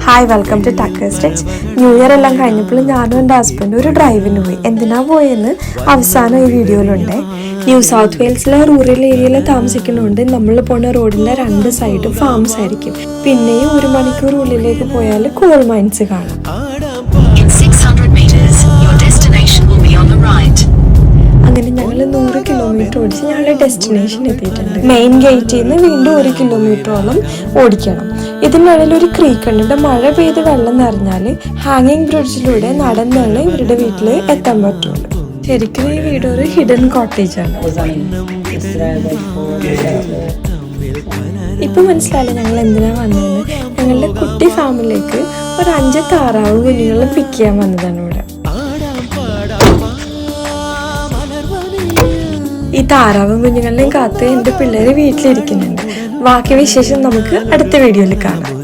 Hi, welcome to tucker stitch. New year എല്ലാം കഴിഞ്ഞപ്പോൾ ഞാനും എൻ്റെ ഹസ്ബൻഡും ഒരു ഡ്രൈവിന് പോയി. എന്തിനാ പോയെന്ന് അവസാനം ഈ വീഡിയോയിലുണ്ട്. ന്യൂ സൗത്ത് വെയിൽസിലെ റൂറൽ ഏരിയയിൽ താമസിക്കുന്നതുകൊണ്ട് നമ്മൾ പോണ റോഡിൻ്റെ രണ്ട് സൈഡും ഫാംസ് ആയിരിക്കും. പിന്നെയും 1 മണിക്കൂർ ഉള്ളിലേക്ക് പോയാൽ കോൾ മൈൻസ് കാണാം. അങ്ങനെ ഞങ്ങൾ 100 കിലോമീറ്റർ ഓടിച്ച് ഞങ്ങളുടെ ഡെസ്റ്റിനേഷൻ എത്തിയിട്ടുണ്ട്. മെയിൻ ഗേറ്റിൽ നിന്ന് വീണ്ടും 1 കിലോമീറ്ററോളം ഓടിക്കണം. ഇതിനിടയിൽ ഒരു ക്രീക്ക് ഉണ്ട്. മഴ പെയ്ത് വെള്ളം നിറഞ്ഞാൽ ഹാങ്ങിങ് ബ്രിഡ്ജിലൂടെ നടന്നാണ് ഇവരുടെ വീട്ടിൽ എത്താൻ പറ്റുള്ളൂ. ശരിക്കും ഈ വീട് ഒരു ഹിഡൻ കോട്ടേജ് ആണ്. ഇപ്പൊ മനസ്സിലായില്ല ഞങ്ങൾ എന്തിനാ വന്നതെന്ന്. ഞങ്ങളുടെ കുട്ടി ഫാമിലിക്ക് ഒരു 5 താറാവ് കുഞ്ഞുങ്ങളെ പിക്ക് ചെയ്യാൻ വന്നതാണ് ഇവിടെ. ഈ താറാവും കുഞ്ഞുങ്ങളെയും കാത്ത് എൻ്റെ പിള്ളേർ വീട്ടിലിരിക്കുന്നുണ്ട്. ബാക്കി വിശേഷം നമുക്ക് അടുത്ത വീഡിയോയിൽ കാണാം.